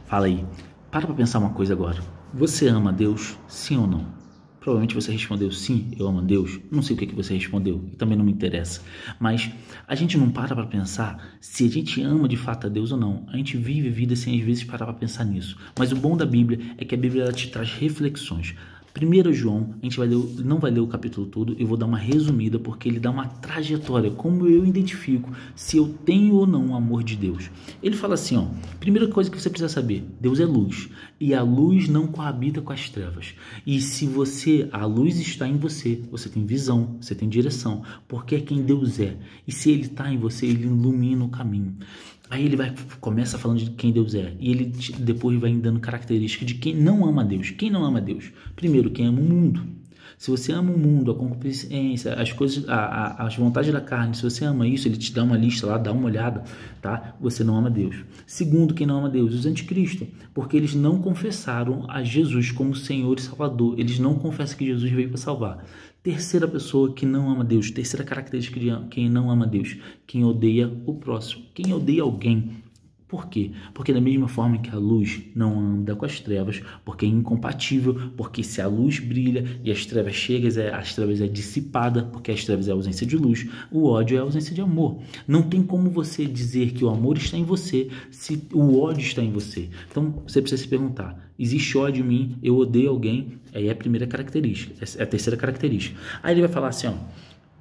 Fala aí, para pensar uma coisa agora. Você ama a Deus, sim ou não? Provavelmente você respondeu sim, eu amo a Deus. Não sei o que você respondeu e também não me interessa. Mas a gente não para pensar se a gente ama de fato a Deus ou não. A gente vive a vida sem às vezes parar para pensar nisso. Mas o bom da Bíblia é que a Bíblia ela te traz reflexões. 1 João, a gente não vai ler o capítulo todo, eu vou dar uma resumida porque ele dá uma trajetória, como eu identifico se eu tenho ou não o amor de Deus. Ele fala assim, ó, primeira coisa que você precisa saber, Deus é luz e a luz não coabita com as trevas. E se a luz está em você, você tem visão, você tem direção, porque é quem Deus é. E se ele está em você, ele ilumina o caminho. Aí ele começa falando de quem Deus é. E ele depois vai dando características de quem não ama Deus. Quem não ama Deus? Primeiro, quem ama o mundo. Se você ama o mundo, a concupiscência, as coisas, as vontades da carne, se você ama isso, ele te dá uma lista lá, dá uma olhada, tá? Você não ama Deus. Segundo, quem não ama Deus? Os anticristos, porque eles não confessaram a Jesus como Senhor e Salvador. Eles não confessam que Jesus veio para salvar. Terceira pessoa que não ama Deus, terceira característica de quem não ama Deus, quem odeia o próximo, quem odeia alguém. Por quê? Porque da mesma forma que a luz não anda com as trevas, porque é incompatível, porque se a luz brilha e as trevas chegam, as trevas é dissipada, porque as trevas é a ausência de luz, o ódio é a ausência de amor. Não tem como você dizer que o amor está em você se o ódio está em você. Então você precisa se perguntar, existe ódio em mim, eu odeio alguém? Aí é a primeira característica, é a terceira característica. Aí ele vai falar assim, ó,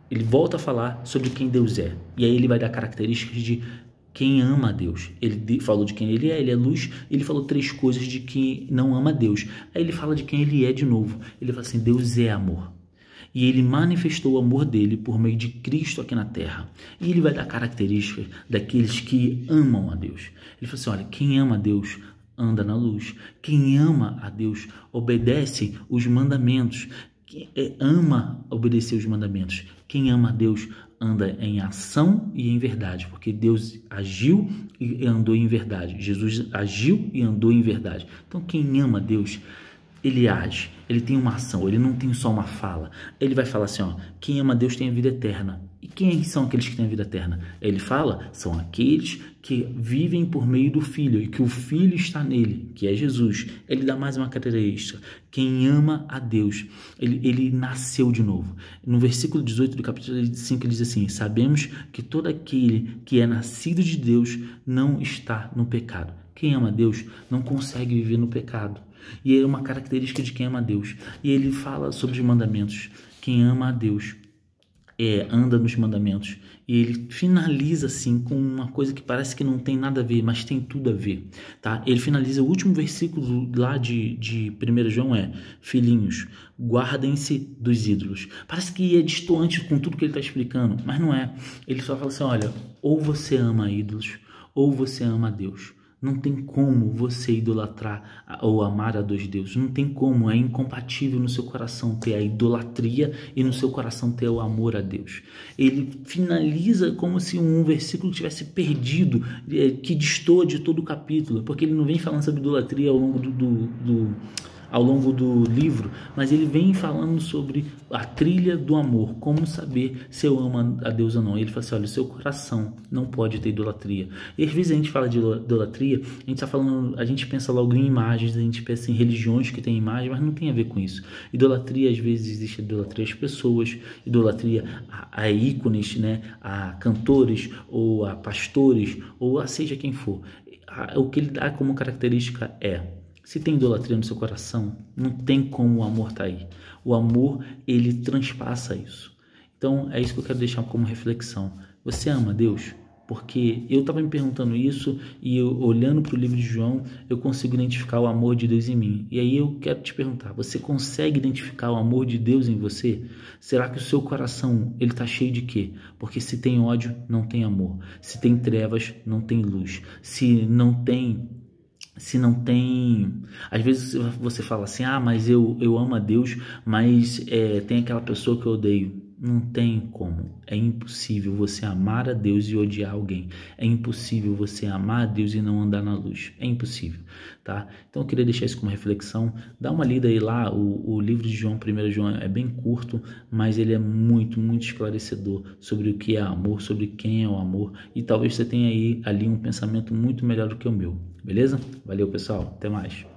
ele volta a falar sobre quem Deus é, e aí ele vai dar características de quem ama a Deus. Ele falou de quem ele é luz, ele falou três coisas de quem não ama a Deus. Aí ele fala de quem ele é de novo. Ele fala assim, Deus é amor. E ele manifestou o amor dele por meio de Cristo aqui na terra. E ele vai dar características daqueles que amam a Deus. Ele fala assim, olha, quem ama a Deus anda na luz. Quem ama a Deus obedece os mandamentos. Quem ama obedecer os mandamentos. Quem ama a Deus anda em ação e em verdade, porque Deus agiu e andou em verdade. Jesus agiu e andou em verdade. Então, quem ama Deus, ele age, ele tem uma ação, ele não tem só uma fala. Ele vai falar assim, ó, quem ama Deus tem a vida eterna. E quem são aqueles que têm a vida eterna? Ele fala, são aqueles que vivem por meio do Filho, e que o Filho está nele, que é Jesus. Ele dá mais uma característica, quem ama a Deus, ele nasceu de novo. No versículo 18 do capítulo 5, ele diz assim, sabemos que todo aquele que é nascido de Deus não está no pecado. Quem ama a Deus não consegue viver no pecado. E é uma característica de quem ama a Deus. E ele fala sobre os mandamentos. Quem ama a Deus anda nos mandamentos. E ele finaliza assim com uma coisa que parece que não tem nada a ver, mas tem tudo a ver. Tá? Ele finaliza o último versículo lá de 1 João filhinhos, guardem-se dos ídolos. Parece que é distoante com tudo que ele está explicando, mas não é. Ele só fala assim, olha, ou você ama ídolos, ou você ama a Deus. Não tem como você idolatrar ou amar a dois deuses. Não tem como, é incompatível no seu coração ter a idolatria e no seu coração ter o amor a Deus. Ele finaliza como se um versículo tivesse perdido, que destoa de todo o capítulo, porque ele não vem falando sobre idolatria ao longo do livro, mas ele vem falando sobre a trilha do amor, como saber se eu amo a Deus ou não. Ele fala assim, olha, o seu coração não pode ter idolatria. E às vezes a gente fala de idolatria, a gente pensa logo em imagens, a gente pensa em religiões que têm imagem, mas não tem a ver com isso. Idolatria, às vezes existe idolatria às pessoas, idolatria a ícones, né, a cantores, ou a pastores, ou a seja quem for. O que ele dá como característica se tem idolatria no seu coração, não tem como o amor estar aí. O amor, ele transpassa isso. Então, é isso que eu quero deixar como reflexão. Você ama Deus? Porque eu estava me perguntando isso e olhando para o livro de João, eu consigo identificar o amor de Deus em mim. E aí eu quero te perguntar, você consegue identificar o amor de Deus em você? Será que o seu coração, ele está cheio de quê? Porque se tem ódio, não tem amor. Se tem trevas, não tem luz. Se não tem, às vezes você fala assim, mas eu amo a Deus, mas tem aquela pessoa que eu odeio. Não tem como. É impossível você amar a Deus e odiar alguém. É impossível você amar a Deus e não andar na luz. É impossível, tá? Então eu queria deixar isso como reflexão. Dá uma lida aí lá. O livro de João, 1 João, é bem curto, mas ele é muito, muito esclarecedor sobre o que é amor, sobre quem é o amor. E talvez você tenha aí ali um pensamento muito melhor do que o meu. Beleza? Valeu, pessoal. Até mais.